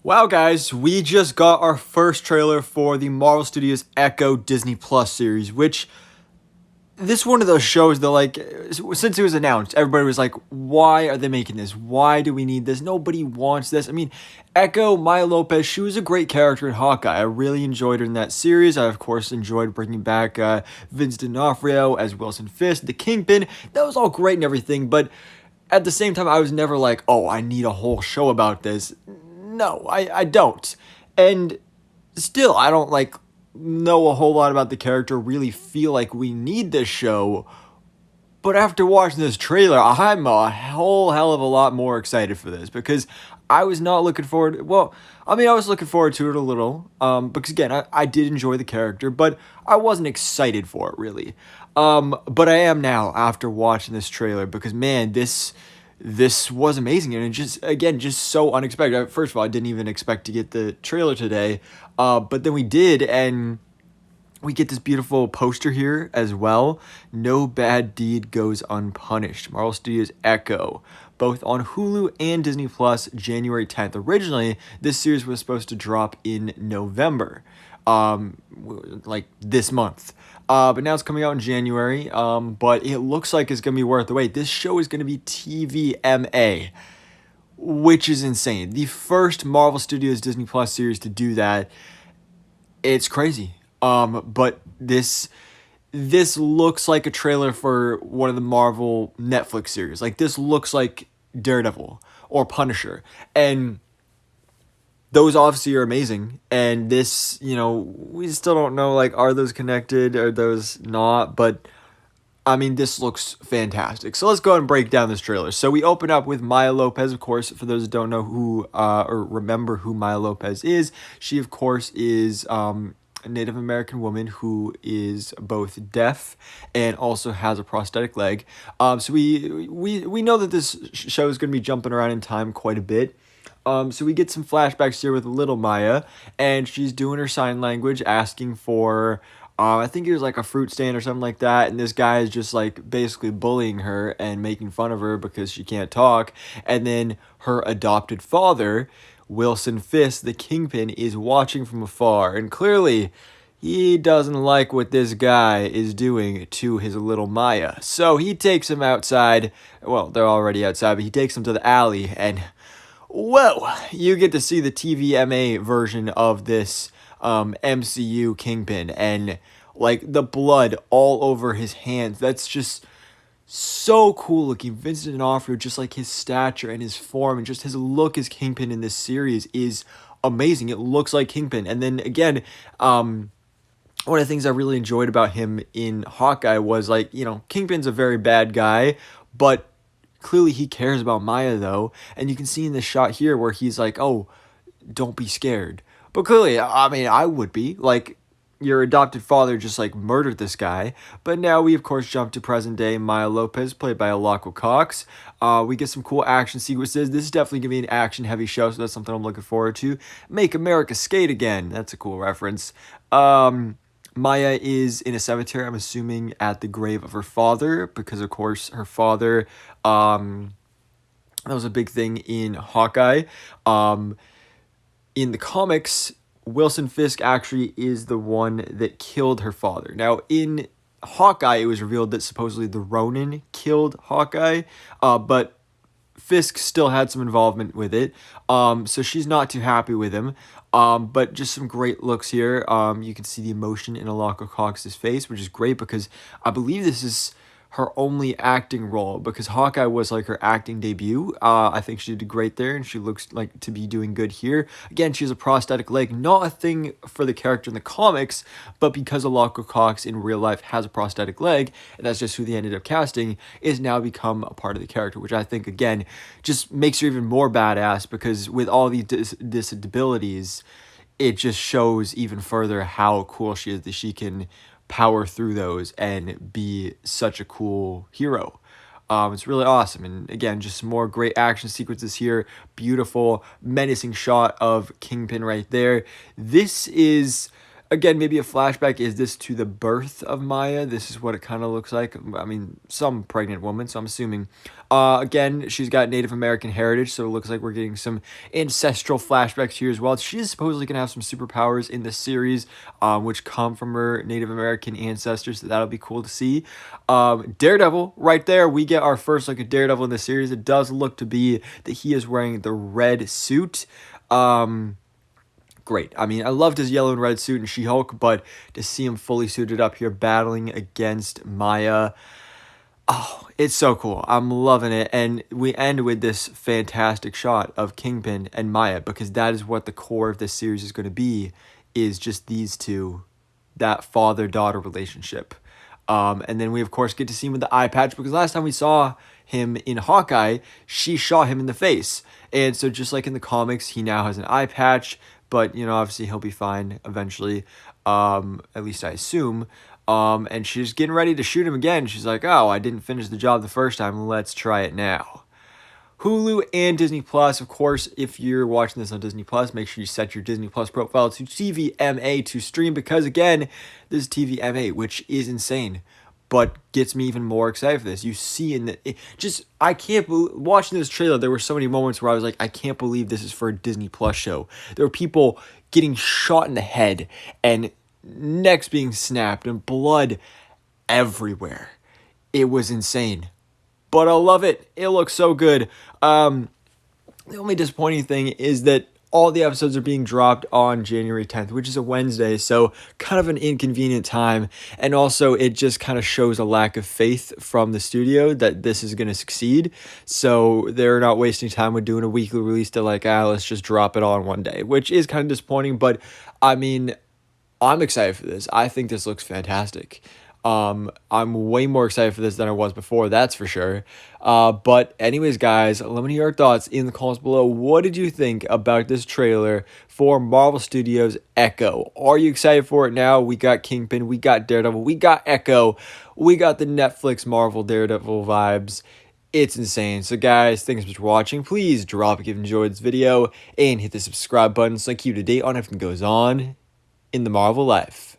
Wow, guys, we just got our first trailer for the Marvel Studios Echo Disney Plus series, which this one of those shows that, like, since it was announced, everybody was like, why are they making this? Why do we need this? Nobody wants this. I mean, Echo, Maya Lopez, she was a great character in Hawkeye. I really enjoyed her in that series. I, of course, enjoyed bringing back Vince D'Onofrio as Wilson Fisk, the Kingpin. That was all great and everything, but at the same time, I was never like, oh, I need a whole show about this. No, I don't. And still, I don't like know a whole lot about the character, really feel like we need this show. But after watching this trailer, I'm a whole hell of a lot more excited for this because I was not looking forward. Well, I mean, I was looking forward to it a little because again, I did enjoy the character, but I wasn't excited for it really. But I am now after watching this trailer because man, this was amazing and it just so unexpected. First of all, I didn't even expect to get the trailer today, but then we did, and we get this beautiful poster here as well. No bad deed goes unpunished. Marvel Studios Echo, both on Hulu and Disney Plus, January 10th. Originally, this series was supposed to drop in November, like this month. But now it's coming out in January. But it looks like it's gonna be worth the wait. This show is gonna be TVMA, which is insane. The first Marvel Studios Disney Plus series to do that. It's crazy. But this looks like a trailer for one of the Marvel Netflix series. Like this looks like Daredevil or Punisher, and those obviously are amazing. And this, we still don't know, like, are those connected? Are those not? But I mean, this looks fantastic. So let's go ahead and break down this trailer. So we open up with Maya Lopez, of course. For those that don't know who or remember who Maya Lopez is, she of course is a Native American woman who is both deaf and also has a prosthetic leg. So we know that this show is going to be jumping around in time quite a bit. So we get some flashbacks here with little Maya, and she's doing her sign language, asking for, I think it was like a fruit stand or something like that, and this guy is just like basically bullying her and making fun of her because she can't talk, and then her adopted father, Wilson Fisk, the Kingpin, is watching from afar, and clearly he doesn't like what this guy is doing to his little Maya. So he takes him outside. Well, they're already outside, but he takes him to the alley, and whoa, you get to see the TVMA version of this MCU Kingpin, and like the blood all over his hands. That's just so cool looking. Vincent D'Onofrio, just like his stature and his form and just his look as Kingpin in this series is amazing. It looks like Kingpin. And then again, one of the things I really enjoyed about him in Hawkeye was, like, Kingpin's a very bad guy, but clearly he cares about Maya though. And you can see in this shot here where he's like, oh, don't be scared. But clearly, I mean, I would be. Like, your adopted father just like murdered this guy. But now we of course jump to present day Maya Lopez, played by Alako Cox. We get some cool action sequences. This is definitely gonna be an action heavy show, so that's something I'm looking forward to. Make America Skate Again. That's a cool reference. Maya is in a cemetery, I'm assuming at the grave of her father, because of course her father, that was a big thing in Hawkeye. In the comics, Wilson Fisk actually is the one that killed her father. Now, in Hawkeye, it was revealed that supposedly the Ronin killed Hawkeye, but Fisk still had some involvement with it, so she's not too happy with him. But just some great looks here. You can see the emotion in Alaka Cox's face, which is great because I believe this is her only acting role, because Hawkeye was like her acting debut. I think she did great there, and she looks like to be doing good here. Again, she has a prosthetic leg, not a thing for the character in the comics, but because Alaka Cox in real life has a prosthetic leg, and that's just who they ended up casting, is now become a part of the character, which I think, again, just makes her even more badass, because with all these disabilities, it just shows even further how cool she is, that she can power through those and be such a cool hero. It's really awesome. And again, just some more great action sequences here. Beautiful, menacing shot of Kingpin right there. This is, again, maybe a flashback. Is this to the birth of Maya? This is what it kind of looks like. I mean, some pregnant woman, so I'm assuming. Again, she's got Native American heritage, so it looks like we're getting some ancestral flashbacks here as well. She is supposedly going to have some superpowers in the series, which come from her Native American ancestors, so that'll be cool to see. Daredevil, right there, we get our first look at Daredevil in the series. It does look to be that he is wearing the red suit. Great. I mean, I loved his yellow and red suit in She-Hulk, but to see him fully suited up here battling against Maya, oh, it's so cool. I'm loving it. And we end with this fantastic shot of Kingpin and Maya, because that is what the core of this series is going to be, is just these two, that father-daughter relationship. And then we, of course, get to see him with the eye patch, because last time we saw him in Hawkeye, she shot him in the face. And so just like in the comics, he now has an eye patch, but, you know, obviously he'll be fine eventually, at least I assume. And she's getting ready to shoot him again. She's like, oh, I didn't finish the job the first time. Let's try it now. Hulu and Disney Plus. Of course, if you're watching this on Disney Plus, make sure you set your Disney Plus profile to TVMA to stream, because again, this is TVMA, which is insane, but gets me even more excited for this. You see, I can't believe, watching this trailer, there were so many moments where I was like, I can't believe this is for a Disney Plus show. There were people getting shot in the head and necks being snapped and blood everywhere. It was insane, but I love it. It looks so good. The only disappointing thing is that all the episodes are being dropped on January 10th, which is a Wednesday, so kind of an inconvenient time. And also, it just kind of shows a lack of faith from the studio that this is going to succeed. So they're not wasting time with doing a weekly release. They're like, let's just drop it all in one day, which is kind of disappointing. But I mean, I'm excited for this. I think this looks fantastic. I'm way more excited for this than I was before, that's for sure. But anyways, guys, let me know your thoughts in the comments below. What did you think about this trailer for Marvel Studios' Echo? Are you excited for it now? We got Kingpin, we got Daredevil, we got Echo, we got the Netflix Marvel Daredevil vibes. It's insane. So guys, thanks for watching. Please drop a like if you enjoyed this video and hit the subscribe button so I keep you up to date on everything that goes on in the Marvel life.